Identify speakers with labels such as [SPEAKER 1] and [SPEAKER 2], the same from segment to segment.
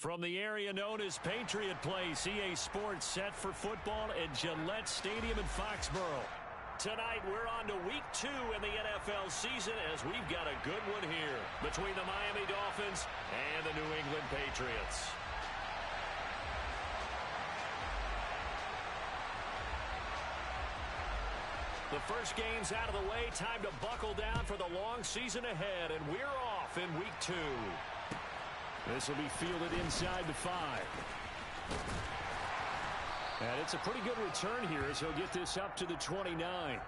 [SPEAKER 1] From the area known as Patriot Place, EA Sports set for football at Gillette Stadium in Foxborough. Tonight, we're on to Week 2 in the NFL season as we've got a good one here between the Miami Dolphins and the New England Patriots. The first game's out of the way. Time to buckle down for the long season ahead, and we're off in Week 2. This will be fielded inside the 5. And it's a pretty good return here as he'll get this up to the 29.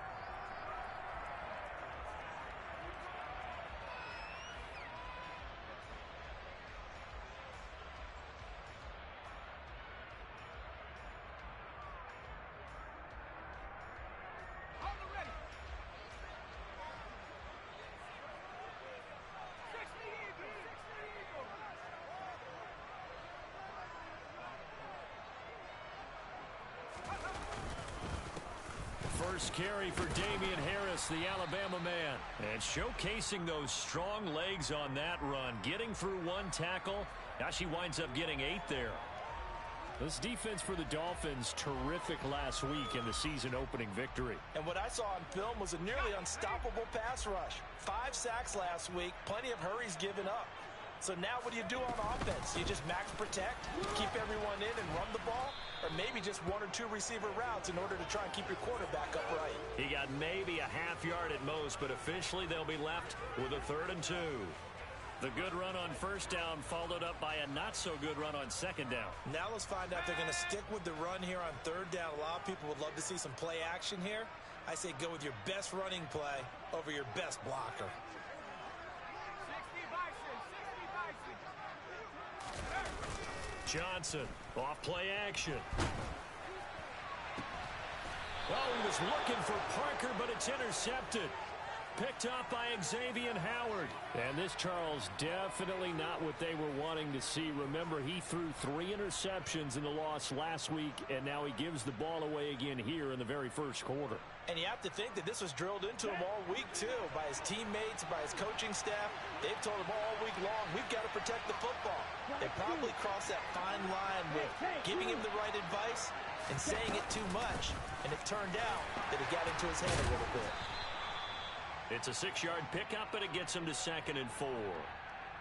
[SPEAKER 1] First carry for Damian Harris, the Alabama man. And showcasing those strong legs on that run. Getting through one tackle. Now she winds up getting 8 there. This defense for the Dolphins, terrific last week in the season-opening victory.
[SPEAKER 2] And what I saw on film was a nearly unstoppable pass rush. 5 sacks last week, plenty of hurries given up. So now what do you do on offense? You just max protect, keep everyone in and run the ball? Or maybe just 1 or 2 receiver routes in order to try and keep your quarterback upright?
[SPEAKER 1] He got maybe a half yard at most, but officially they'll be left with a 3rd and 2. The good run on first down followed up by a not-so-good run on second down.
[SPEAKER 2] Now let's find out if they're going to stick with the run here on 3rd down. A lot of people would love to see some play action here. I say go with your best running play over your best blocker.
[SPEAKER 1] Johnson, off play action. Oh, he was looking for Parker, but it's intercepted. Picked up by Xavier Howard. And this, Charles, definitely not what they were wanting to see. Remember, he threw 3 interceptions in the loss last week, and now he gives the ball away again here in the very first quarter.
[SPEAKER 2] And you have to think that this was drilled into him all week, too, by his teammates, by his coaching staff. They've told him all week long, we've got to protect the football. They probably crossed that fine line with giving him the right advice and saying it too much. And it turned out that it got into his head a little bit.
[SPEAKER 1] It's a 6-yard pickup, and it gets them to 2nd and 4.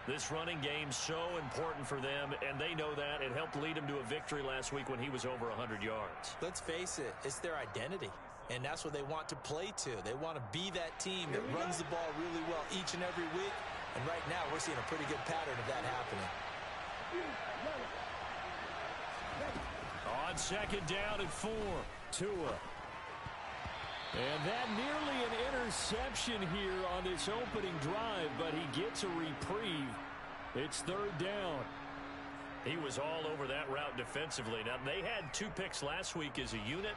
[SPEAKER 1] This running game's so important for them, and they know that. It helped lead them to a victory last week when he was over 100 yards.
[SPEAKER 2] Let's face it, it's their identity, and that's what they want to play to. They want to be that team that runs the ball really well each and every week, and right now we're seeing a pretty good pattern of that happening.
[SPEAKER 1] On 2nd down and 4, Tua. And that nearly an interception here on this opening drive, but he gets a reprieve. It's 3rd down. He was all over that route defensively. Now, they had 2 picks last week as a unit.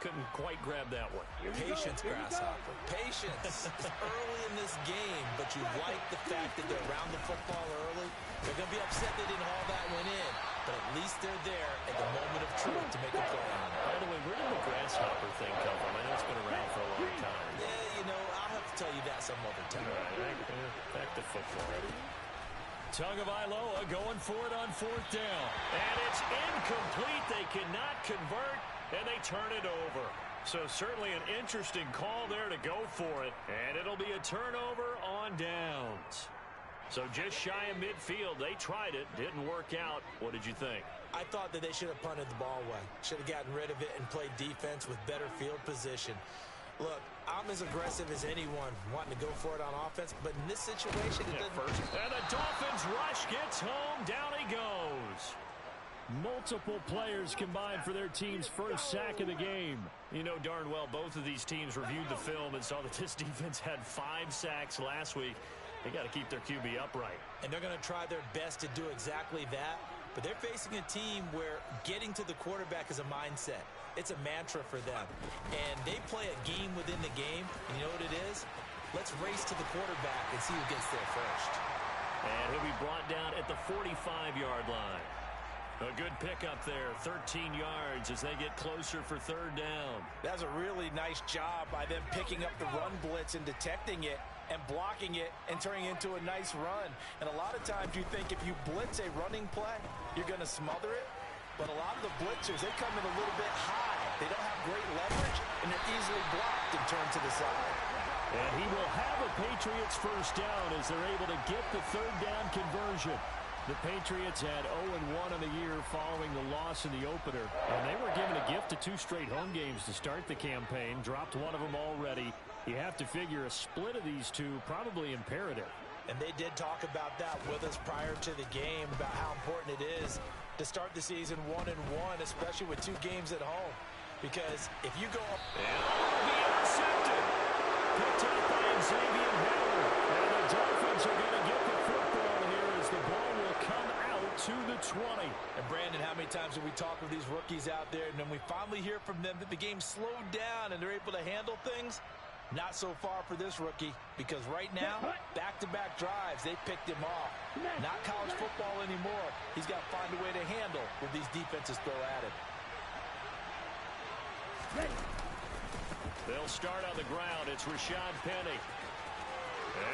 [SPEAKER 1] Couldn't quite grab that one.
[SPEAKER 2] Patience, Grasshopper. Patience. It's early in this game, but you like the fact that they're around the football early. They're going to be upset they didn't haul that one in, but at least they're there at the moment of truth to make a play on it.
[SPEAKER 1] By the way, where did the Grasshopper thing come from? I know it's been around for a long time.
[SPEAKER 2] Yeah, you know, I'll have to tell you that some other time.
[SPEAKER 1] All right, back to football. Tagovailoa going for it on 4th down. And it's incomplete. They cannot convert, and they turn it over. So certainly an interesting call there to go for it. And it'll be a turnover on downs. So just shy of midfield. They tried it. Didn't work out. What did you think?
[SPEAKER 2] I thought that they should have punted the ball away. Should have gotten rid of it and played defense with better field position. Look, I'm as aggressive as anyone wanting to go for it on offense, but in this situation, it doesn't.
[SPEAKER 1] And the Dolphins rush gets home. Down he goes. Multiple players combined for their team's first sack of the game. You know darn well both of these teams reviewed the film and saw that this defense had 5 sacks last week. They got to keep their QB upright.
[SPEAKER 2] And they're going to try their best to do exactly that. But they're facing a team where getting to the quarterback is a mindset. It's a mantra for them. And they play a game within the game. And you know what it is? Let's race to the quarterback and see who gets there first.
[SPEAKER 1] And he'll be brought down at the 45-yard line. A good pickup there, 13 yards as they get closer for 3rd down.
[SPEAKER 2] That's a really nice job by them picking up the run blitz and detecting it. and blocking it and turning it into a nice run. And a lot of times you think if you blitz a running play, you're going to smother it. But a lot of the blitzers, they come in a little bit high. They don't have great leverage, and they're easily blocked and turned to the side.
[SPEAKER 1] And he will have a Patriots first down as they're able to get the third down conversion. The Patriots had 0-1 on the year following the loss in the opener. And they were given a gift of 2 straight home games to start the campaign. Dropped one of them already. You have to figure a split of these two probably imperative.
[SPEAKER 2] And they did talk about that with us prior to the game, about how important it is to start the season 1-1, especially with 2 games at home. Because if you go up...
[SPEAKER 1] And be intercepted. Picked up by Xavier Howard. And the Dolphins are going to get the football here as the ball will come out to the 20.
[SPEAKER 2] And Brandon, how many times have we talked with these rookies out there, and then we finally hear from them that the game slowed down and they're able to handle things? Not so far for this rookie, because right now, back-to-back drives, they picked him off. Not college football anymore. He's got to find a way to handle what these defenses throw at him.
[SPEAKER 1] They'll start on the ground. It's Rashad Penny.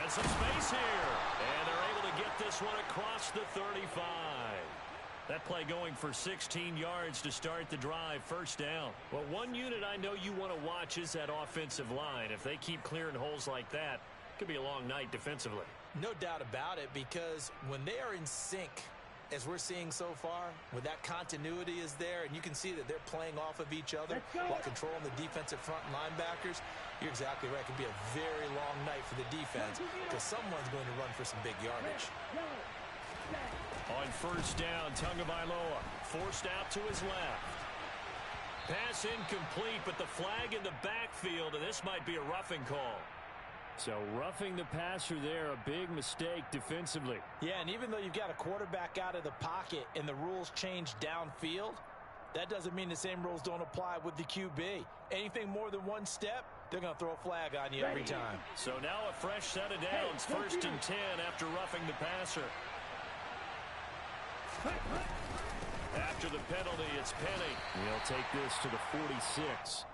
[SPEAKER 1] And some space here. And they're able to get this one across the 35. That play going for 16 yards to start the drive, first down. Well, one unit I know you want to watch is that offensive line. If they keep clearing holes like that, it could be a long night defensively.
[SPEAKER 2] No doubt about it, because when they are in sync, as we're seeing so far, when that continuity is there, and you can see that they're playing off of each other while controlling the defensive front linebackers, you're exactly right. It could be a very long night for the defense because someone's going to run for some big yardage.
[SPEAKER 1] On first down, Tagovailoa forced out to his left. Pass incomplete, but the flag in the backfield, and this might be a roughing call. So roughing the passer there, a big mistake defensively.
[SPEAKER 2] Yeah, and even though you've got a quarterback out of the pocket and the rules change downfield, that doesn't mean the same rules don't apply with the QB. Anything more than one step, they're going to throw a flag on you every time.
[SPEAKER 1] So now a fresh set of downs, first and 10 after roughing the passer. After the penalty, it's Penny. He'll take this to the 46.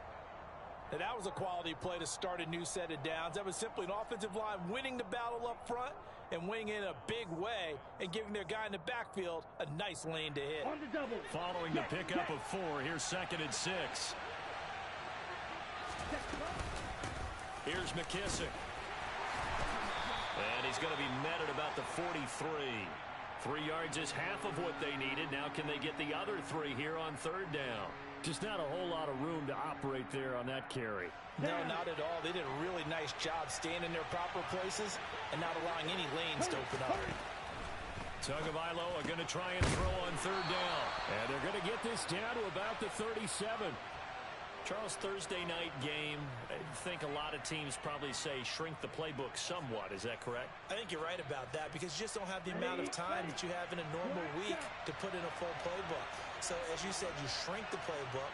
[SPEAKER 2] Now, that was a quality play to start a new set of downs. That was simply an offensive line winning the battle up front and winning in a big way and giving their guy in the backfield a nice lane to hit.
[SPEAKER 3] On the double.
[SPEAKER 1] Following the pickup of 4, here's 2nd and 6. Here's McKissick. And he's going to be met at about the 43. 3 yards is half of what they needed. Now can they get the other 3 here on third down? Just not a whole lot of room to operate there on that carry.
[SPEAKER 2] No, not at all. They did a really nice job staying in their proper places and not allowing any lanes to open up.
[SPEAKER 1] Tagovailoa going to try and throw on third down. And they're going to get this down to about the 37. Charles, Thursday night game, I think a lot of teams probably say shrink the playbook somewhat. Is that correct?
[SPEAKER 2] I think you're right about that because you just don't have the amount of time that you have in a normal week to put in a full playbook. So, as you said, you shrink the playbook,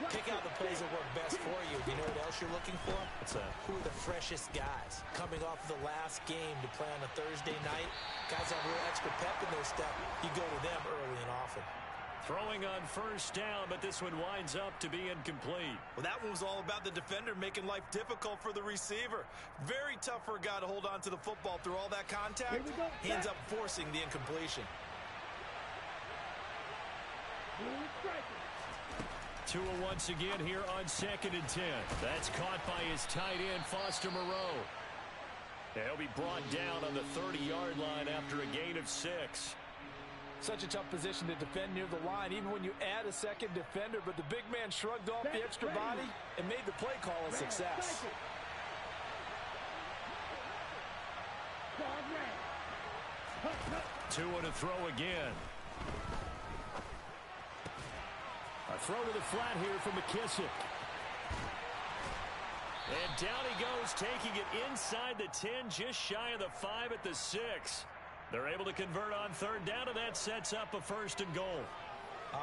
[SPEAKER 2] pick out the plays that work best for you. You know what else you're looking for?
[SPEAKER 1] What's that?
[SPEAKER 2] Who are the freshest guys coming off the last game to play on a Thursday night? Guys have a little extra pep in their step. You go to them early and often.
[SPEAKER 1] Throwing on first down, but this one winds up to be incomplete.
[SPEAKER 2] Well, that one was all about the defender making life difficult for the receiver. Very tough for a guy to hold on to the football through all that contact. He ends up forcing the incompletion.
[SPEAKER 1] Tua once again here on 2nd and 10. That's caught by his tight end, Foster Moreau. He'll be brought down on the 30-yard line after a gain of 6.
[SPEAKER 2] Such a tough position to defend near the line, even when you add a second defender. But the big man shrugged off the extra body and made the play call a success.
[SPEAKER 1] Tua to throw again. A throw to the flat here from McKissick. And down he goes, taking it inside the 10, just shy of the 5 at the 6. They're able to convert on third down, and that sets up a 1st and goal.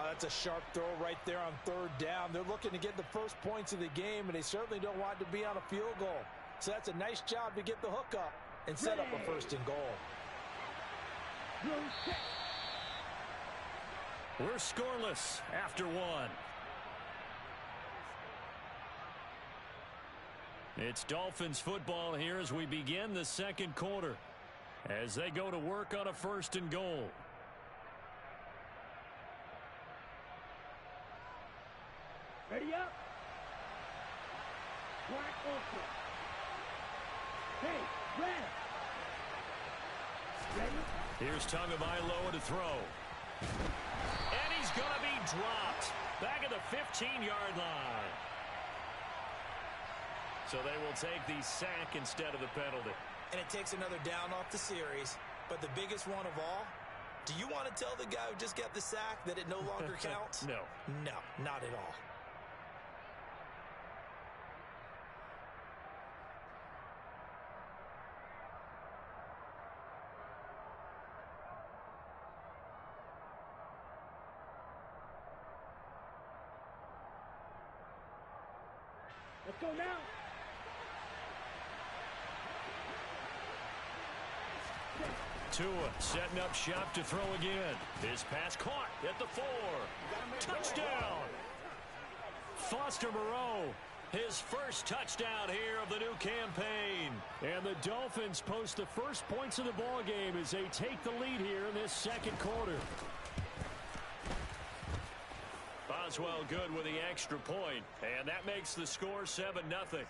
[SPEAKER 2] That's a sharp throw right there on third down. They're looking to get the first points of the game, and they certainly don't want to be on a field goal. So that's a nice job to get the hook up and set up a 1st and goal.
[SPEAKER 1] We're scoreless after 1. It's Dolphins football here as we begin the second quarter, as they go to work on a 1st and goal.
[SPEAKER 3] Ready up. Black open. Hey, red. Ready?
[SPEAKER 1] Here's Tagovailoa to throw. And he's going to be dropped back at the 15-yard line. So they will take the sack instead of the penalty.
[SPEAKER 2] And it takes another down off the series. But the biggest one of all, do you want to tell the guy who just got the sack that it no longer counts?
[SPEAKER 1] No.
[SPEAKER 2] No, not at all.
[SPEAKER 3] Let's go now.
[SPEAKER 1] Tua setting up shop to throw again. His pass caught at the 4. Touchdown! Foster Moreau, his first touchdown here of the new campaign. And the Dolphins post the first points of the ball game as they take the lead here in this second quarter. Boswell good with the extra point, and that makes the score 7-0.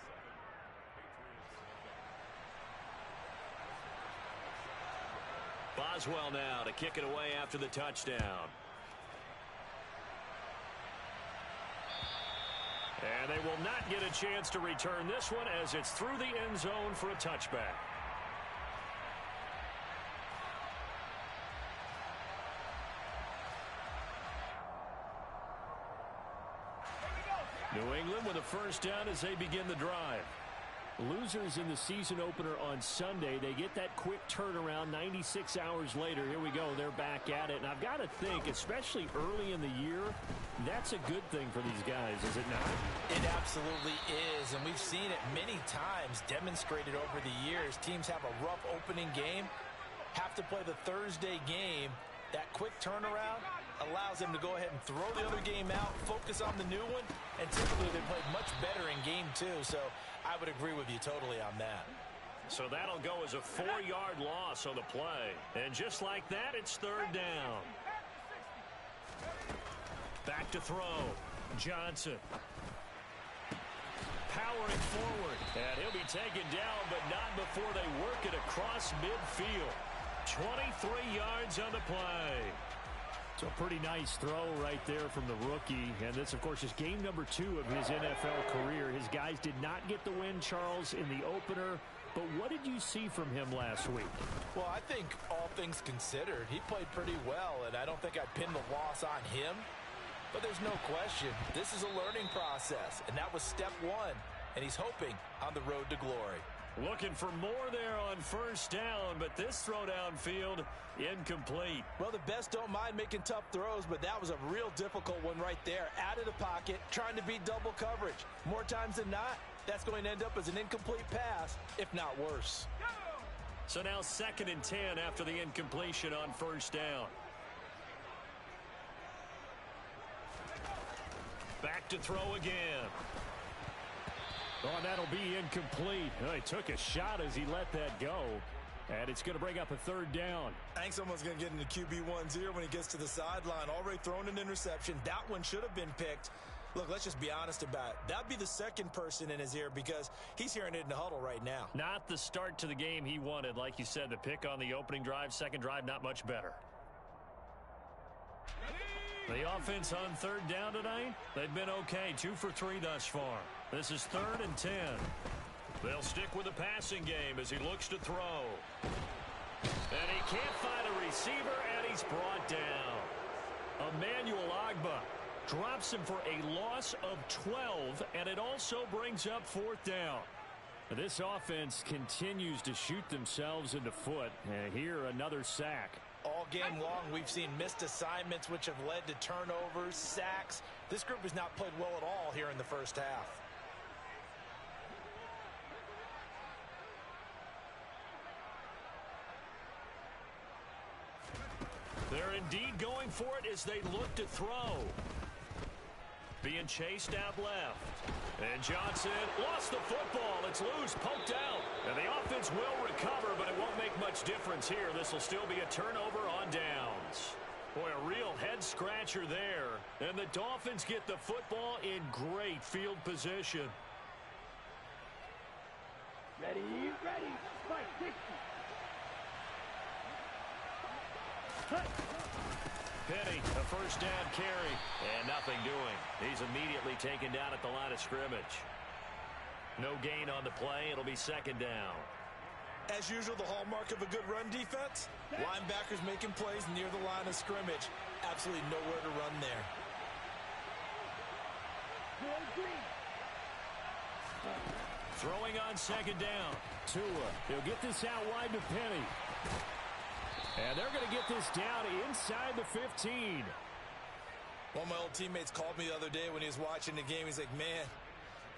[SPEAKER 1] Boswell now to kick it away after the touchdown. And they will not get a chance to return this one as it's through the end zone for a touchback. New England with a first down as they begin the drive. Losers in the season opener on Sunday, they get that quick turnaround 96 hours later. Here we go, they're back at it. And I've got to think, especially early in the year, that's a good thing for these guys, is it not?
[SPEAKER 2] It absolutely is, and we've seen it many times demonstrated over the years. Teams have a rough opening game, have to play the Thursday game. That quick turnaround allows them to go ahead and throw the other game out, focus on the new one, and typically they play much better in game 2. So I would agree with you totally on that.
[SPEAKER 1] So that'll go as a 4-yard loss on the play. And just like that, it's third down. Back to throw. Johnson. Powering forward. And he'll be taken down, but not before they work it across midfield. 23 yards on the play. So a pretty nice throw right there from the rookie. And this, of course, is game number 2 of his NFL career. His guys did not get the win, Charles, in the opener. But what did you see from him last week?
[SPEAKER 2] Well, I think all things considered, he played pretty well. And I don't think I'd pin the loss on him. But there's no question, this is a learning process. And that was step 1. And he's hoping on the road to glory.
[SPEAKER 1] Looking for more there on first down, but this throw downfield incomplete.
[SPEAKER 2] Well, the best don't mind making tough throws, but that was a real difficult one right there. Out of the pocket, trying to beat double coverage. More times than not, that's going to end up as an incomplete pass, if not worse.
[SPEAKER 1] So now 2nd and 10 after the incompletion on first down. Back to throw again. Oh, that'll be incomplete. Oh, he took a shot as he let that go. And it's going to bring up a third down.
[SPEAKER 2] I think someone's going to get into QB1's ear when he gets to the sideline. Already thrown an interception. That one should have been picked. Look, let's just be honest about it. That'd be the second person in his ear because he's hearing it in the huddle right now.
[SPEAKER 1] Not the start to the game he wanted. Like you said, the pick on the opening drive, second drive, not much better. The offense on third down tonight, they've been okay. 2 for 3 thus far. This is 3rd and 10. They'll stick with the passing game as he looks to throw. And he can't find a receiver, and he's brought down. Emmanuel Ogbah drops him for a loss of 12, and it also brings up 4th down. This offense continues to shoot themselves in the foot. And here, another sack.
[SPEAKER 2] All game long, we've seen missed assignments, which have led to turnovers, sacks. This group has not played well at all here in the first half. They're indeed going for it as they look to throw.
[SPEAKER 1] Being chased out left. And Johnson lost the football. It's loose, poked out. And the offense will recover, but it won't make much difference here. This will still be a turnover on downs. Boy, a real head-scratcher there. And the Dolphins get the football in great field position.
[SPEAKER 3] Ready, ready, fight, 60.
[SPEAKER 1] Penny, a first down carry, and nothing doing. He's immediately taken down at the line of scrimmage. No gain on the play. It'll be second down.
[SPEAKER 2] As usual, the hallmark of a good run defense, linebackers making plays near the line of scrimmage. Absolutely nowhere to run there.
[SPEAKER 1] Throwing on second down. Tua, he'll get this out wide to Penny. And they're going to get this down inside the 15.
[SPEAKER 2] One of my old teammates called me the other day when he was watching the game. He's like, man,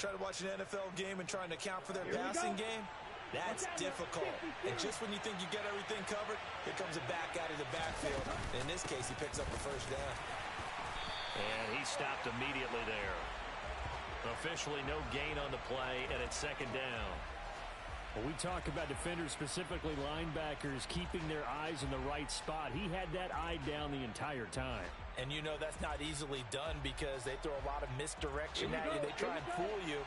[SPEAKER 2] trying to watch an NFL game and trying to account for their passing game, that's difficult. And just when you think you get everything covered, here comes a back out of the backfield. In this case, he picks up the first down.
[SPEAKER 1] And he stopped immediately there. Officially no gain on the play, and it's second down. Well, we talk about defenders, specifically linebackers, keeping their eyes in the right spot. He had that eye down the entire time.
[SPEAKER 2] And you know that's not easily done because they throw a lot of misdirection at you. They try and fool you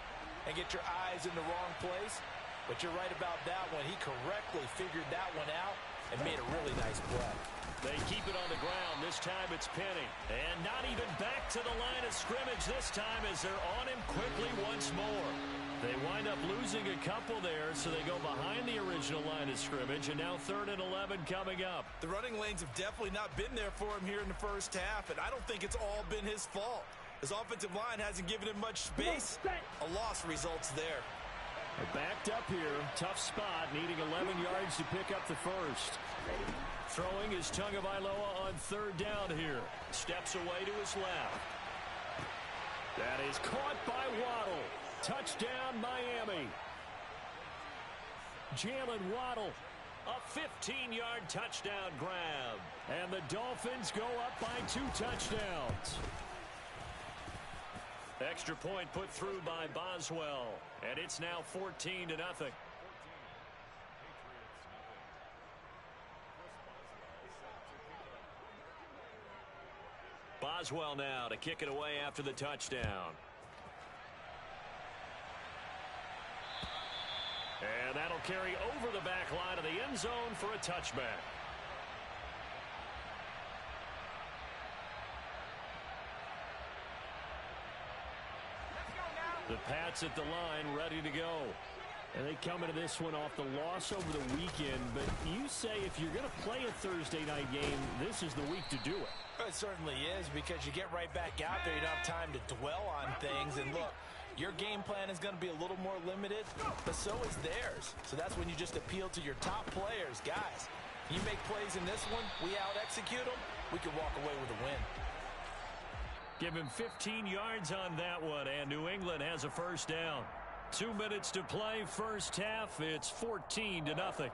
[SPEAKER 2] and get your eyes in the wrong place. But you're right about that one. He correctly figured that one out and made a really nice play.
[SPEAKER 1] They keep it on the ground. This time it's Penny. And not even back to the line of scrimmage this time as they're on him quickly once more. They wind up losing a couple there, so they go behind the original line of scrimmage, and now 3rd and 11 coming up.
[SPEAKER 2] The running lanes have definitely not been there for him here in the first half, and I don't think it's all been his fault. His offensive line hasn't given him much space. A loss results there.
[SPEAKER 1] They're backed up here. Tough spot, needing 11 yards to pick up the first. Throwing is Tagovailoa on 3rd down here. Steps away to his left. That is caught by Waddle. Touchdown, Miami. Jalen Waddle, a 15-yard touchdown grab. And the Dolphins go up by 2 touchdowns. Extra point put through by Boswell. And it's now 14-0. Boswell now to kick it away after the touchdown. And that'll carry over the back line of the end zone for a touchback. The Pats at the line ready to go. And they come into this one off the loss over the weekend. But you say if you're going to play a Thursday night game, this is the week to do it.
[SPEAKER 2] It certainly is because you get right back out there. You don't have time to dwell on things. And look, your game plan is going to be a little more limited, but so is theirs. So that's when you just appeal to your top players. Guys, you make plays in this one, we out-execute them, we can walk away with a win.
[SPEAKER 1] Give him 15 yards on that one, and New England has a first down. 2 minutes to play, first half. It's 14-0.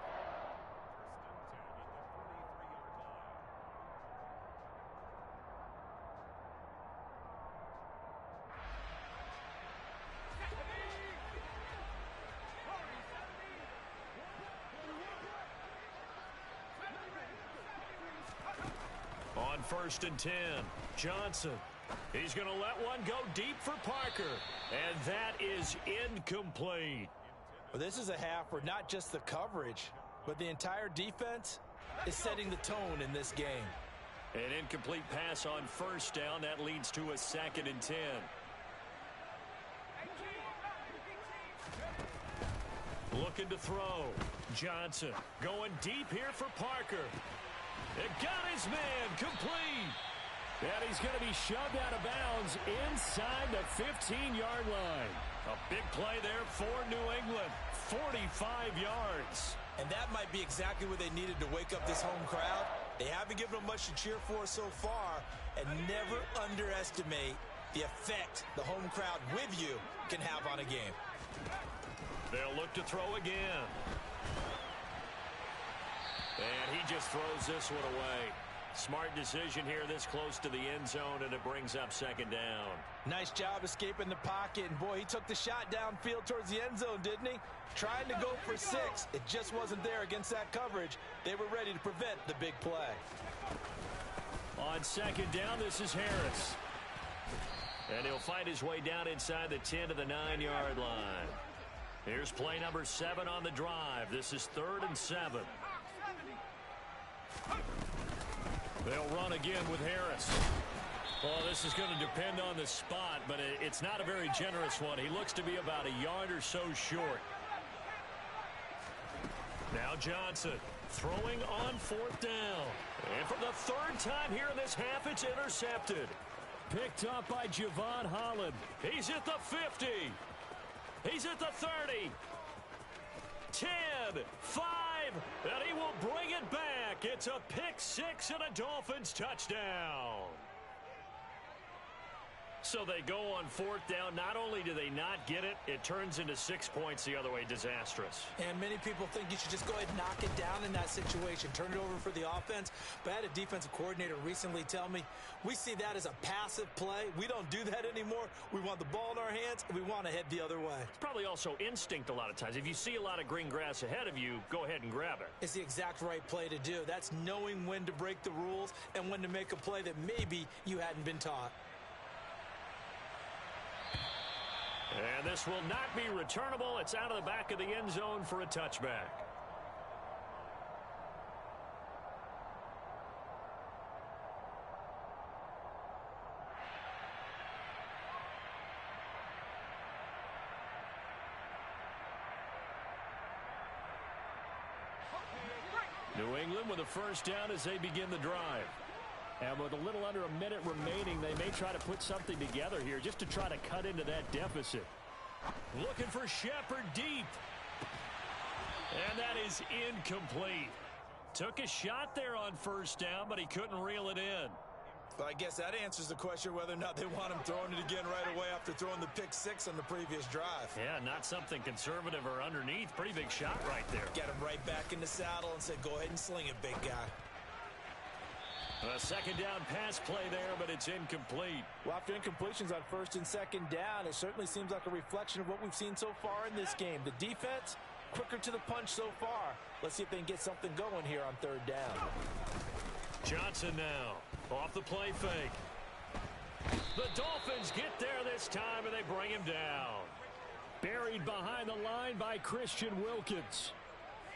[SPEAKER 1] On 1st and 10, Johnson. He's going to let one go deep for Parker. And that is incomplete.
[SPEAKER 2] Well, this is a half where not just the coverage, but the entire defense is setting the tone in this game.
[SPEAKER 1] An incomplete pass on first down. That leads to a 2nd and 10. Looking to throw. Johnson going deep here for Parker. It got his man complete. And he's going to be shoved out of bounds inside the 15-yard line. A big play there for New England. 45 yards.
[SPEAKER 2] And that might be exactly what they needed to wake up this home crowd. They haven't given them much to cheer for so far. And never underestimate the effect the home crowd with you can have on a game.
[SPEAKER 1] They'll look to throw again. And he just throws this one away. Smart decision here this close to the end zone, and it brings up second down.
[SPEAKER 2] Nice job escaping the pocket. And, boy, he took the shot downfield towards the end zone, didn't he? Trying to go for 6. It just wasn't there against that coverage. They were ready to prevent the big play.
[SPEAKER 1] On second down, this is Harris. And he'll fight his way down inside the 10 to the 9-yard line. Here's play number 7 on the drive. This is 3rd and 7. They'll run again with Harris. Well, this is going to depend on the spot, but it's not a very generous one. He looks to be about a yard or so short. Now Johnson throwing on 4th down. And for the 3rd time here in this half, it's intercepted. Picked up by Javon Holland. He's at the 50. He's at the 30. 10, 5, and he will bring it back. It's a pick 6 and a Dolphins touchdown. So they go on 4th down. Not only do they not get it, it turns into 6 points the other way. Disastrous.
[SPEAKER 2] And many people think you should just go ahead and knock it down in that situation. Turn it over for the offense. But I had a defensive coordinator recently tell me, we see that as a passive play. We don't do that anymore. We want the ball in our hands, and we want to head the other way.
[SPEAKER 1] It's probably also instinct a lot of times. If you see a lot of green grass ahead of you, go ahead and grab it.
[SPEAKER 2] It's the exact right play to do. That's knowing when to break the rules and when to make a play that maybe you hadn't been taught.
[SPEAKER 1] And this will not be returnable. It's out of the back of the end zone for a touchback. New England with a 1st down as they begin the drive. And with a little under a minute remaining, they may try to put something together here just to try to cut into that deficit. Looking for Shepard deep. And that is incomplete. Took a shot there on 1st down, but he couldn't reel it in.
[SPEAKER 2] Well, I guess that answers the question whether or not they want him throwing it again right away after throwing the pick 6 on the previous drive.
[SPEAKER 1] Yeah, not something conservative or underneath. Pretty big shot right there.
[SPEAKER 2] Get him right back in the saddle and say, go ahead and sling it, big guy.
[SPEAKER 1] A 2nd down pass play there, but it's incomplete.
[SPEAKER 2] Well, after incompletions on 1st and 2nd down, it certainly seems like a reflection of what we've seen so far in this game. The defense, quicker to the punch so far. Let's see if they can get something going here on 3rd down.
[SPEAKER 1] Johnson now, off the play fake. The Dolphins get there this time, and they bring him down. Buried behind the line by Christian Wilkins.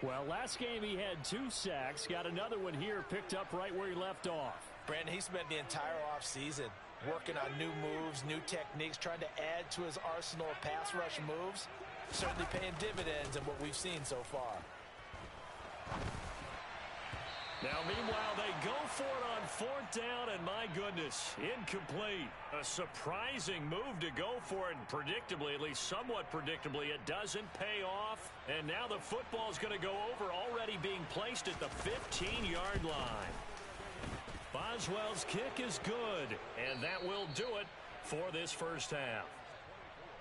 [SPEAKER 1] Well, last game he had 2 sacks. Got another one here, picked up right where he left off.
[SPEAKER 2] Brandon, he spent the entire offseason working on new moves, new techniques, trying to add to his arsenal of pass rush moves. Certainly paying dividends in what we've seen so far.
[SPEAKER 1] Now, meanwhile, they go for it on 4th down, and my goodness, incomplete. A surprising move to go for it, and predictably, at least somewhat predictably, it doesn't pay off. And now the football's going to go over, already being placed at the 15-yard line. Boswell's kick is good, and that will do it for this 1st half.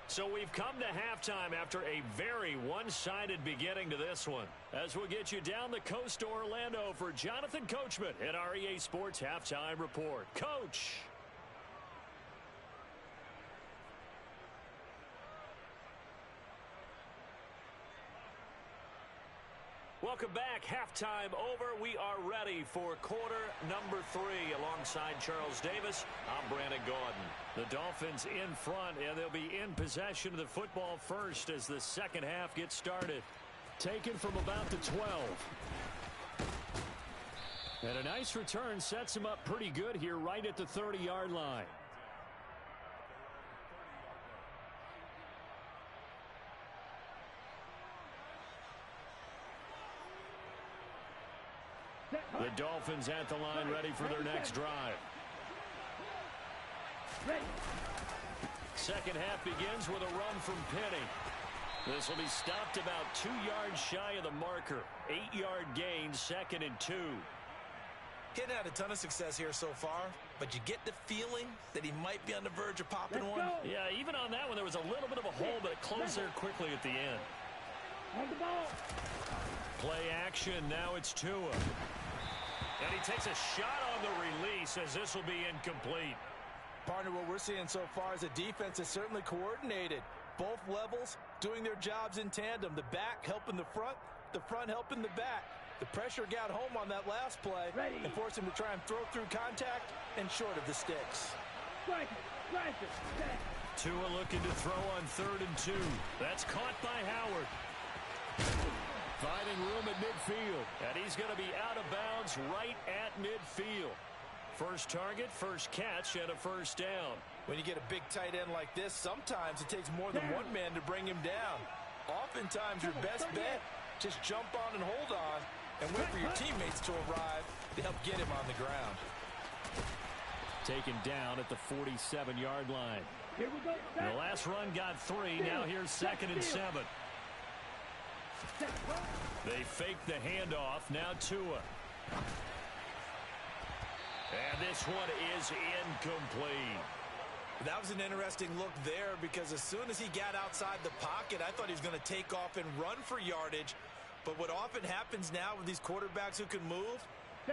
[SPEAKER 1] So we've come to halftime after a very one-sided beginning to this one. As we'll get you down the coast to Orlando for Jonathan Coachman at our EA Sports Halftime Report. Coach. Welcome back. Halftime over. We are ready for quarter number 3 alongside Charles Davis. I'm Brandon Gaudin. The Dolphins in front, and they'll be in possession of the football first as the 2nd half gets started. Taken from about the 12. And a nice return sets him up pretty good here right at the 30-yard line. The Dolphins at the line, ready for their next drive. Second half begins with a run from Penny. This will be stopped about 2 yards shy of the marker. 8-yard gain, 2nd and 2.
[SPEAKER 2] He's had a ton of success here so far, but you get the feeling that he might be on the verge of popping one.
[SPEAKER 1] Yeah, even on that one, there was a little bit of a hole, but it closed there quickly at the end. Play action, now it's Tua. And he takes a shot on the release as this will be incomplete.
[SPEAKER 2] Partner, what we're seeing so far is a defense is certainly coordinated. Both levels doing their jobs in tandem. The back helping the front helping the back. The pressure got home on that last play and forced him to try and throw through contact and short of the sticks.
[SPEAKER 1] Tua looking to throw on 3rd and 2. That's caught by Howard. Finding room at midfield. And he's going to be out of bounds right at midfield. First target, first catch, and a first down.
[SPEAKER 2] When you get a big tight end like this, sometimes it takes more than one man to bring him down. Oftentimes, your best bet, just jump on and hold on and wait for your teammates to arrive to help get him on the ground.
[SPEAKER 1] Taken down at the 47-yard line.
[SPEAKER 3] Here we go.
[SPEAKER 1] The last run got 3. Now here's 2nd and 7. They fake the handoff. Now Tua. And this one is incomplete.
[SPEAKER 2] That was an interesting look there because as soon as he got outside the pocket, I thought he was going to take off and run for yardage. But what often happens now with these quarterbacks who can move,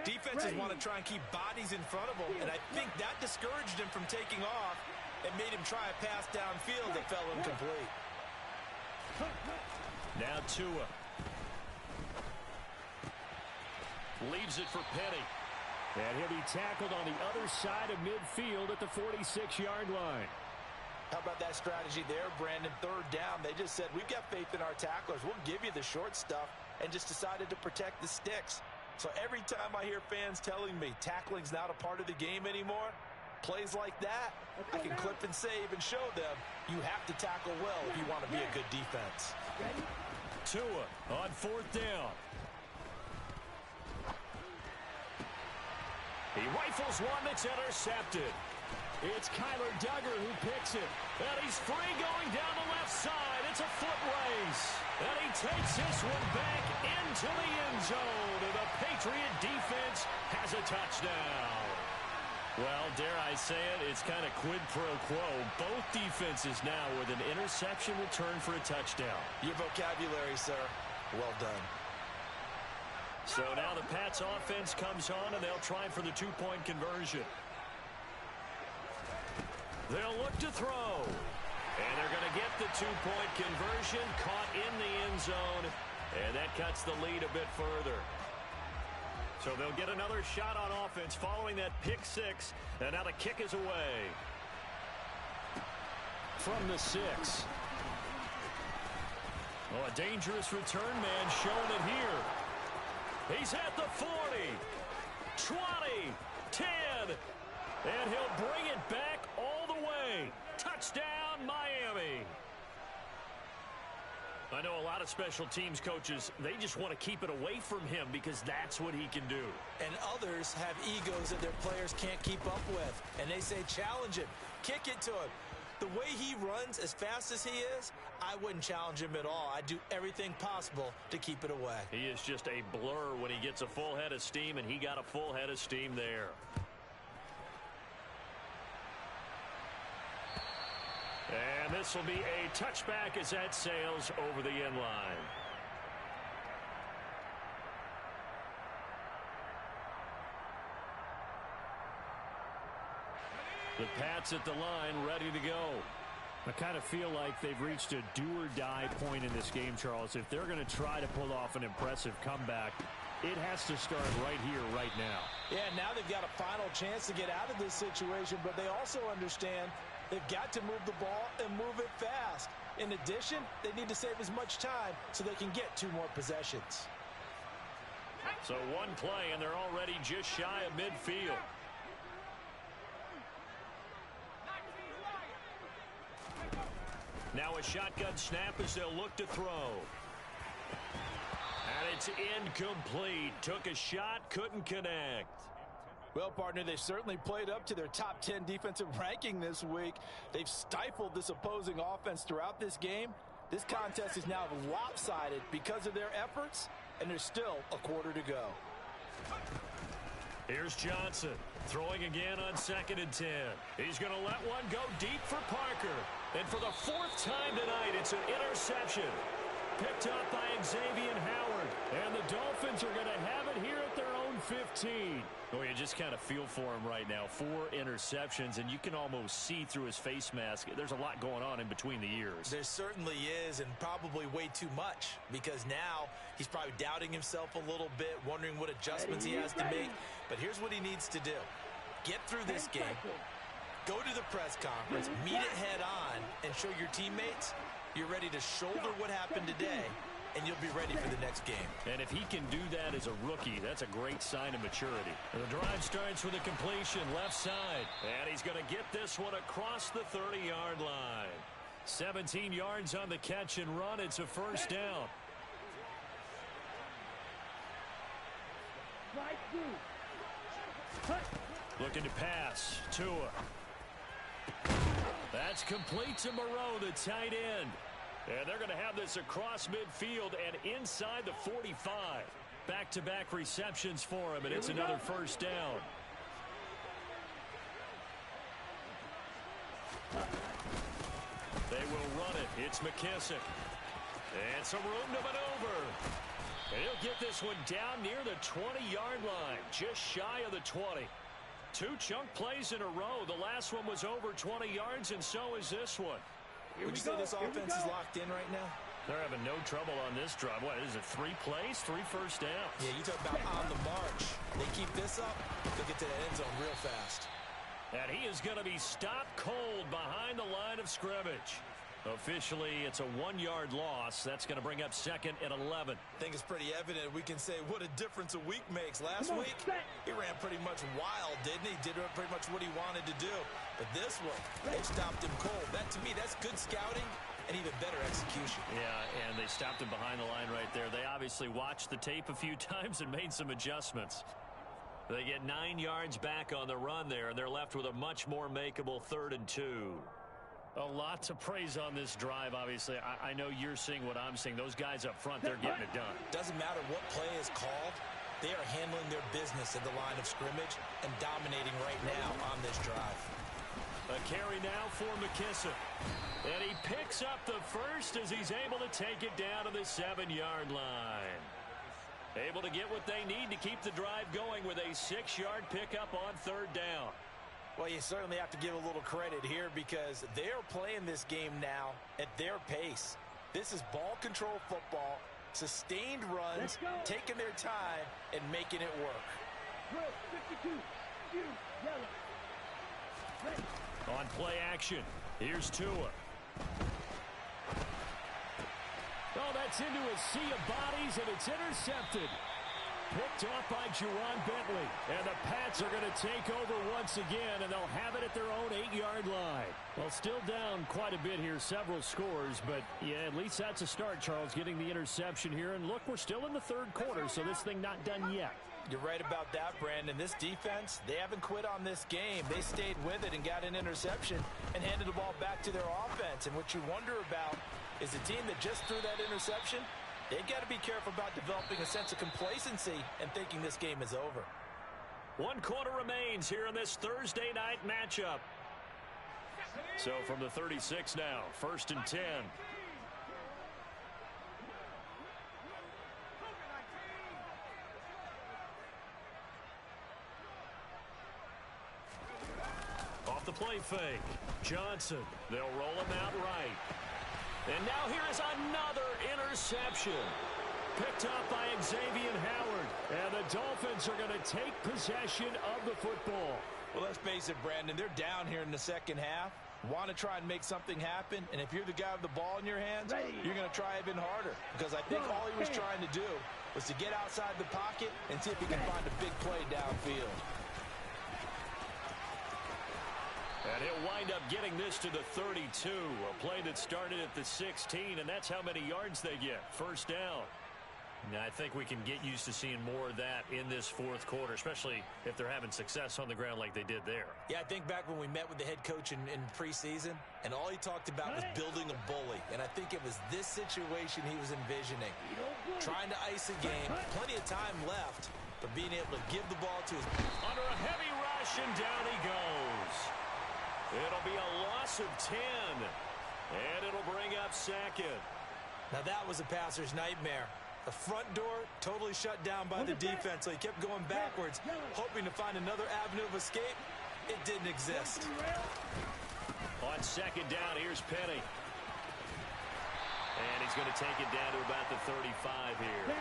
[SPEAKER 2] defenses want to try and keep bodies in front of them. And I think that discouraged him from taking off and made him try a pass downfield that fell incomplete.
[SPEAKER 1] Now Tua. Leaves it for Penny. And he'll be tackled on the other side of midfield at the 46-yard line.
[SPEAKER 2] How about that strategy there, Brandon? 3rd down. They just said, we've got faith in our tacklers. We'll give you the short stuff, and just decided to protect the sticks. So every time I hear fans telling me tackling's not a part of the game anymore, plays like that, I can clip and save and show them you have to tackle well if you want to be a good defense.
[SPEAKER 1] Tua on 4th down. He rifles one that's intercepted. It's Kyler Duggar who picks it. And he's free going down the left side. It's a foot race. And he takes this one back into the end zone. And the Patriot defense has a touchdown. Well, dare I say it, it's kind of quid pro quo. Both defenses now with an interception return for a touchdown.
[SPEAKER 2] Your vocabulary, sir. Well done.
[SPEAKER 1] So now the Pats offense comes on, and they'll try for the 2-point conversion. They'll look to throw. And they're going to get the 2-point conversion, caught in the end zone, and that cuts the lead a bit further. So they'll get another shot on offense following that pick 6, and now the kick is away. From the 6. Oh, a dangerous return man showing it here. He's at the 40, 20, 10, and he'll bring it back all the way. Touchdown, Miami. I know a lot of special teams coaches, they just want to keep it away from him because that's what he can do.
[SPEAKER 2] And others have egos that their players can't keep up with. And they say, challenge him, kick it to him. The way he runs as fast as he is, I wouldn't challenge him at all. I'd do everything possible to keep it away.
[SPEAKER 1] He is just a blur when he gets a full head of steam, and he got a full head of steam there. And this will be a touchback as that sails over the end line. The Pats at the line, ready to go. I kind of feel like they've reached a do-or-die point in this game, Charles. If they're going to try to pull off an impressive comeback, it has to start right here, right now.
[SPEAKER 2] Yeah, now they've got a final chance to get out of this situation, but they also understand they've got to move the ball and move it fast. In addition, they need to save as much time so they can get 2 more possessions.
[SPEAKER 1] So one play, and they're already just shy of midfield. Now a shotgun snap as they'll look to throw. And it's incomplete. Took a shot, couldn't connect.
[SPEAKER 2] Well, partner, they've certainly played up to their top 10 defensive ranking this week. They've stifled this opposing offense throughout this game. This contest is now lopsided because of their efforts, and there's still a quarter to go.
[SPEAKER 1] Here's Johnson throwing again on 2nd and 10. He's going to let one go deep for Parker. And for the 4th time tonight, it's an interception. Picked up by Xavier Howard. And the Dolphins are going to have it here at their own 15.
[SPEAKER 4] Well, you just kind of feel for him right now. 4 interceptions, and you can almost see through his face mask. There's a lot going on in between the ears.
[SPEAKER 2] There certainly is, and probably way too much, because now he's probably doubting himself a little bit, wondering what adjustments he has to make. But here's what he needs to do. Get through this game, go to the press conference, meet it head on, and show your teammates you're ready to shoulder what happened today, and you'll be ready for the next game.
[SPEAKER 1] And if he can do that as a rookie, that's a great sign of maturity. And the drive starts with a completion left side. And he's going to get this one across the 30-yard line. 17 yards on the catch and run. It's a first down. Looking to pass. Tua. That's complete to Moreau, the tight end. And they're going to have this across midfield and inside the 45. Back-to-back receptions for him, and it's another first down. They will run it. It's McKissick. And some room to maneuver. And he'll get this one down near the 20-yard line, just shy of the 20. 2 chunk plays in a row. The last one was over 20 yards, and so is this one.
[SPEAKER 2] Would you say this offense is locked in right now?
[SPEAKER 1] They're having no trouble on this drive. What is it, 3 plays, 3 first downs?
[SPEAKER 2] Yeah, you talk about on the march. They keep this up, they'll get to that end zone real fast.
[SPEAKER 1] And he is going to be stopped cold behind the line of scrimmage. Officially, it's a 1-yard loss. That's going to bring up 2nd and 11.
[SPEAKER 2] I think it's pretty evident we can say what a difference a week makes. Last week, he ran pretty much wild, didn't he? Did pretty much what he wanted to do. But this one, they stopped him cold. That, to me, that's good scouting and even better execution.
[SPEAKER 1] Yeah, and they stopped him behind the line right there. They obviously watched the tape a few times and made some adjustments. They get 9 yards back on the run there, and they're left with a much more makeable 3rd and 2. A lot to praise on this drive, obviously. I know you're seeing what I'm seeing. Those guys up front, they're getting it done.
[SPEAKER 2] Doesn't matter what play is called. They are handling their business at the line of scrimmage and dominating right now on this drive.
[SPEAKER 1] A carry now for McKissick. And he picks up the first as he's able to take it down to the 7-yard line. Able to get what they need to keep the drive going with a 6-yard pickup on 3rd down.
[SPEAKER 2] Well, you certainly have to give a little credit here because they are playing this game now at their pace. This is ball control football, sustained runs, taking their time, and making it work.
[SPEAKER 3] 52, yellow.
[SPEAKER 1] On play action, here's Tua. Oh, that's into a sea of bodies, and it's intercepted. Picked off by Juwan Bentley. And the Pats are going to take over once again, and they'll have it at their own 8-yard line. Well, still down quite a bit here, several scores, but yeah, at least that's a start, Charles, getting the interception here. And look, we're still in the 3rd quarter, so this thing not done yet.
[SPEAKER 2] You're right about that, Brandon. This defense, they haven't quit on this game. They stayed with it and got an interception and handed the ball back to their offense. And what you wonder about is the team that just threw that interception, they've got to be careful about developing a sense of complacency and thinking this game is over.
[SPEAKER 1] 1 quarter remains here in this Thursday night matchup. So from the 36 now, 1st and 10. Off the play fake. Johnson. They'll roll him out right. And now here is another interception. Picked up by Xavier Howard. And the Dolphins are going to take possession of the football.
[SPEAKER 2] Well, let's face it, Brandon. They're down here in the 2nd half. Want to try and make something happen. And if you're the guy with the ball in your hands, you're going to try even harder. Because I think all he was trying to do was to get outside the pocket and see if he can find a big play downfield.
[SPEAKER 1] And he'll wind up getting this to the 32. A play that started at the 16, and that's how many yards they get. 1st down. Now, I think we can get used to seeing more of that in this 4th quarter, especially if they're having success on the ground like they did there.
[SPEAKER 2] Yeah, I think back when we met with the head coach in preseason, and all he talked about was building a bully. And I think it was this situation he was envisioning. Trying to ice a game, plenty of time left, but being able to give the ball to his...
[SPEAKER 1] Under a heavy rush, and down he goes. It'll be a loss of 10, and it'll bring up 2nd.
[SPEAKER 2] Now that was a passer's nightmare. The front door totally shut down by the defense, so he kept going backwards, hoping to find another avenue of escape. It didn't exist.
[SPEAKER 4] On second down, here's Penny. And he's going to take it down to about the 35 here.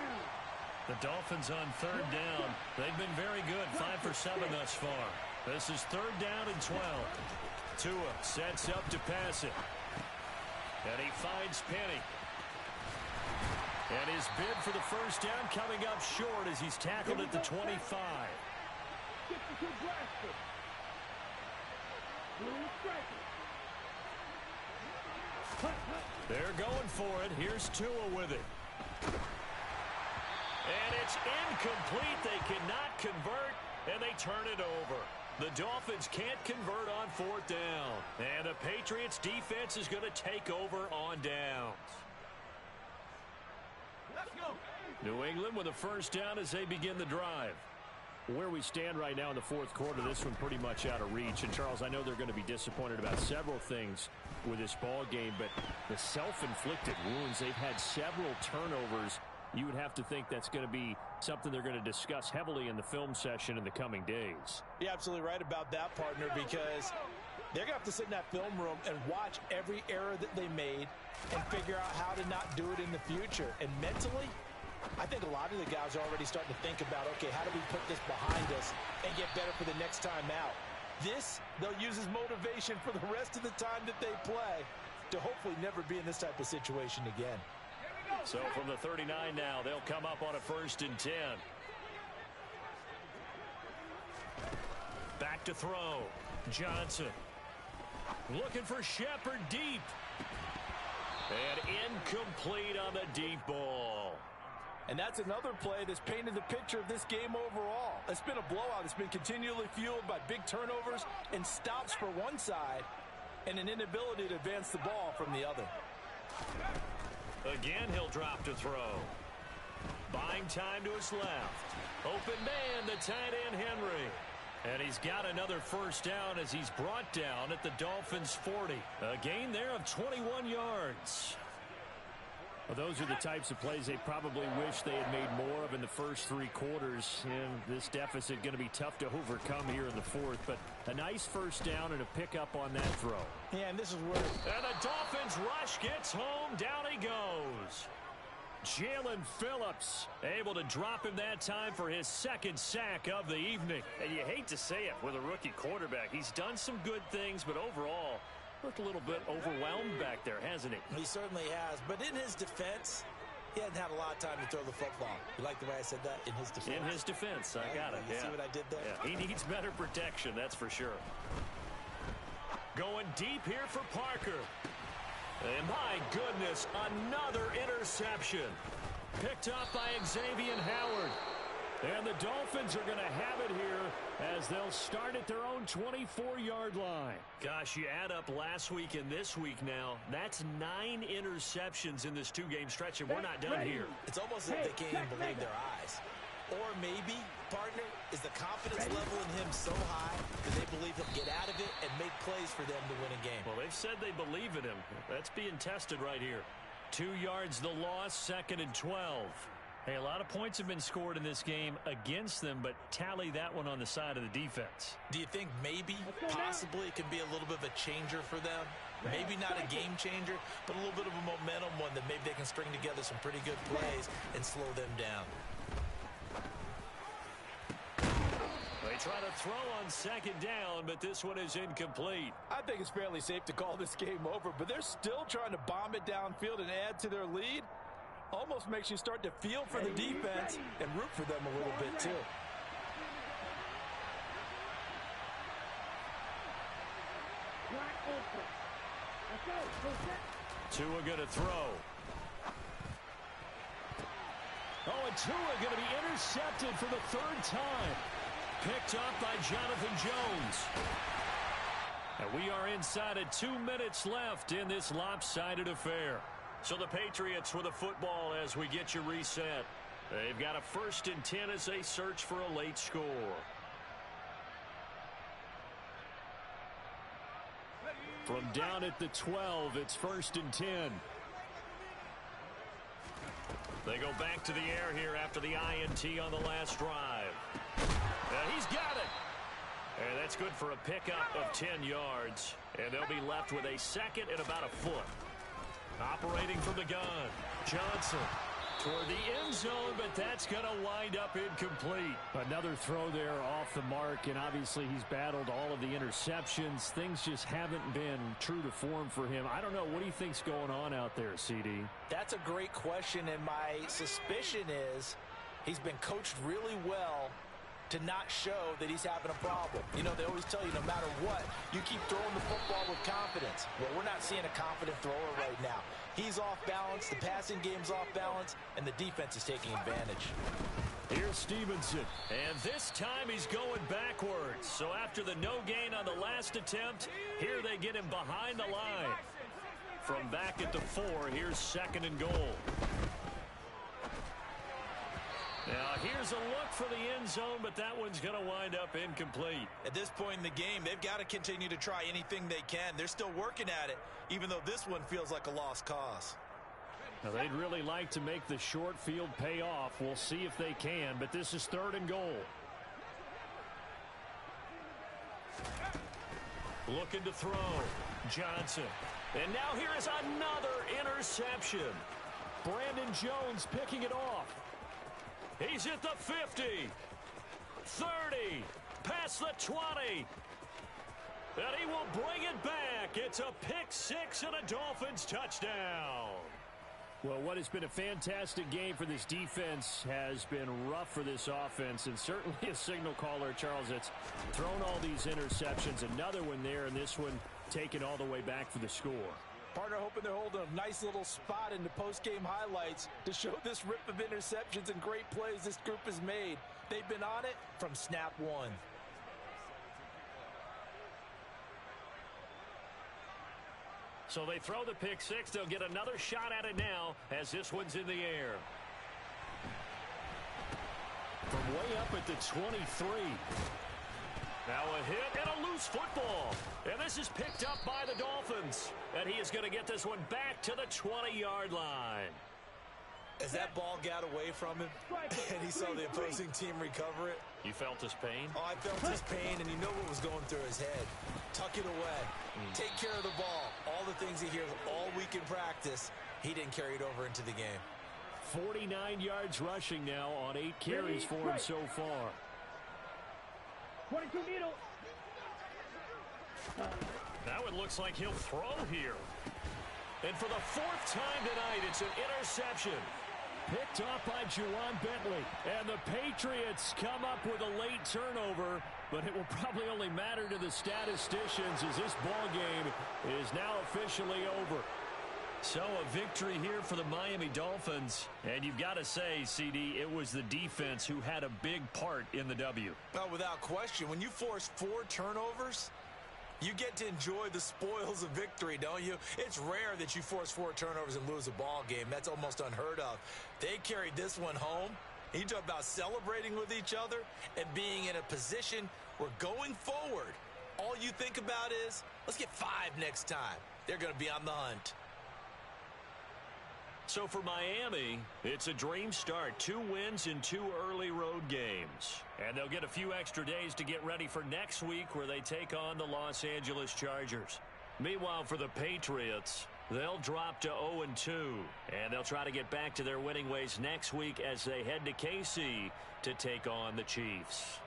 [SPEAKER 4] The Dolphins on third down. They've been very good, 5 for 7 thus far. This is third down and 12. Tua sets up to pass it. And he finds Penny. And his bid for the first down coming up short as he's tackled at the 25. They're going for it. Here's Tua with it. And it's incomplete. They cannot convert, and they turn it over. The Dolphins can't convert on fourth down. And the Patriots defense is going to take over on downs. New England with a first down as they begin the drive.
[SPEAKER 1] Where we stand right now in the fourth quarter, this one pretty much out of reach. And, Charles, I know they're going to be disappointed about several things with this ball game, but the self-inflicted wounds, they've had several turnovers. You would have to think that's going to be something they're going to discuss heavily in the film session in the coming days.
[SPEAKER 2] You're absolutely right about that, partner, because they're going to have to sit in that film room and watch every error that they made and figure out how to not do it in the future. And mentally, I think a lot of the guys are already starting to think about, okay, how do we put this behind us and get better for the next time out? This, they'll use as motivation for the rest of the time that they play to hopefully never be in this type of situation again.
[SPEAKER 4] So from the 39 now, they'll come up on a 1st and 10. Back to throw. Johnson. Looking for Shepard deep. And incomplete on the deep ball.
[SPEAKER 2] And that's another play that's painted the picture of this game overall. It's been a blowout. It's been continually fueled by big turnovers and stops for one side and an inability to advance the ball from the other.
[SPEAKER 4] Again, he'll drop to throw. Buying time to his left. Open man, the tight end, Henry. And he's got another first down as he's brought down at the Dolphins' 40. A gain there of 21 yards.
[SPEAKER 1] Well, those are the types of plays they probably wish they had made more of in the first 3 quarters. And this deficit going to be tough to overcome here in the fourth. But a nice first down and a pickup on that throw.
[SPEAKER 2] Yeah, and this is where...
[SPEAKER 4] And the Dolphins rush gets home. Down he goes. Jalen Phillips able to drop him that time for his 2nd sack of the evening. And you hate to say it with a rookie quarterback. He's done some good things, but overall... looked a little bit overwhelmed back there, hasn't he?
[SPEAKER 2] He certainly has. But in his defense, he hasn't had a lot of time to throw the football. You like the way I said that? In his defense.
[SPEAKER 4] In his defense. I got it.
[SPEAKER 2] You see what I did there?
[SPEAKER 4] Yeah, he needs better protection, that's for sure. Going deep here for Parker. And my goodness, another interception. Picked up by Xavier Howard. And the Dolphins are going to have it here as they'll start at their own 24-yard line. Gosh, you add up last week and this week now, that's 9 interceptions in this 2-game stretch, and we're not done here.
[SPEAKER 2] It's almost like they can't even believe their eyes. Or maybe, partner, is the confidence level in him so high that they believe he'll get out of it and make plays for them to win a game.
[SPEAKER 4] Well, they've said they believe in him. That's being tested right here. 2 yards the loss, 2nd and 12. Hey, a lot of points have been scored in this game against them, but tally that one on the side of the defense.
[SPEAKER 2] Do you think maybe, possibly, it can be a little bit of a changer for them? Maybe not a game changer, but a little bit of a momentum one that maybe they can string together some pretty good plays and slow them down.
[SPEAKER 4] They try to throw on 2nd down, but this one is incomplete.
[SPEAKER 2] I think it's fairly safe to call this game over, but they're still trying to bomb it downfield and add to their lead. Almost makes you start to feel for the defense and root for them a little bit, too.
[SPEAKER 1] Tua going to throw. Oh, and Tua going to be intercepted for the 3rd time. Picked up by Jonathan Jones. And we are inside of 2 minutes left in this lopsided affair. So the Patriots with the football as we get you reset. They've got a 1st and 10 as they search for a late score. From down at the 12, it's 1st and 10.
[SPEAKER 4] They go back to the air here after the INT on the last drive. And he's got it. And that's good for a pickup of 10 yards. And they'll be left with a second and about a foot. Operating from the gun, Johnson toward the end zone, but that's going to wind up incomplete.
[SPEAKER 1] Another throw there off the mark, and obviously he's battled all of the interceptions. Things just haven't been true to form for him. I don't know. What do you think's going on out there, CD?
[SPEAKER 2] That's a great question, and my suspicion is he's been coached really well to not show that he's having a problem. You know, they always tell you no matter what, you keep throwing the football with confidence. Well, we're not seeing a confident thrower right now. He's off balance, the passing game's off balance, and the defense is taking advantage.
[SPEAKER 1] Here's Stevenson.
[SPEAKER 4] And this time he's going backwards. So after the no gain on the last attempt, here they get him behind the line. From back at the 4, here's second and goal. Now, here's a look for the end zone, but that one's going to wind up incomplete.
[SPEAKER 2] At this point in the game, they've got to continue to try anything they can. They're still working at it, even though this one feels like a lost cause.
[SPEAKER 1] Now, they'd really like to make the short field pay off. We'll see if they can, but this is third and goal.
[SPEAKER 4] Looking to throw. Johnson. And now here is another interception.
[SPEAKER 1] Brandon Jones picking it off.
[SPEAKER 4] He's at the 50, 30, past the 20. And he will bring it back. It's a pick-6 and a Dolphins touchdown.
[SPEAKER 1] Well, what has been a fantastic game for this defense has been rough for this offense, and certainly a signal caller, Charles, that's thrown all these interceptions. Another one there, and this one taken all the way back for the score.
[SPEAKER 2] Partner hoping they're holding a nice little spot in the post-game highlights to show this rip of interceptions and great plays this group has made. They've been on it from snap one.
[SPEAKER 4] So they throw the pick-6. They'll get another shot at it now as this one's in the air.
[SPEAKER 1] From way up at the 23.
[SPEAKER 4] Now a hit and a loose football. And this is picked up by the Dolphins. And he is going to get this one back to the 20-yard line.
[SPEAKER 2] As that ball got away from him and he saw the opposing team recover it.
[SPEAKER 4] You felt his pain?
[SPEAKER 2] Oh, I felt his pain, and you know what was going through his head. Tuck it away. Take care of the ball. All the things he hears all week in practice, he didn't carry it over into the game.
[SPEAKER 1] 49 yards rushing now on 8 carries for him so far.
[SPEAKER 3] 22 needle.
[SPEAKER 4] Now it looks like he'll throw here. And for the 4th time tonight, it's an interception.
[SPEAKER 1] Picked off by Juwan Bentley. And the Patriots come up with a late turnover, but it will probably only matter to the statisticians as this ball game is now officially over.
[SPEAKER 4] So a victory here for the Miami Dolphins. And you've got to say, CD, it was the defense who had a big part in the W.
[SPEAKER 2] Well, without question, when you force 4 turnovers, you get to enjoy the spoils of victory, don't you? It's rare that you force 4 turnovers and lose a ball game. That's almost unheard of. They carried this one home. You talk about celebrating with each other and being in a position where going forward, all you think about is, let's get 5 next time. They're going to be on the hunt.
[SPEAKER 4] So for Miami, it's a dream start. 2 wins in 2 early road games. And they'll get a few extra days to get ready for next week where they take on the Los Angeles Chargers. Meanwhile, for the Patriots, they'll drop to 0-2. And they'll try to get back to their winning ways next week as they head to KC to take on the Chiefs.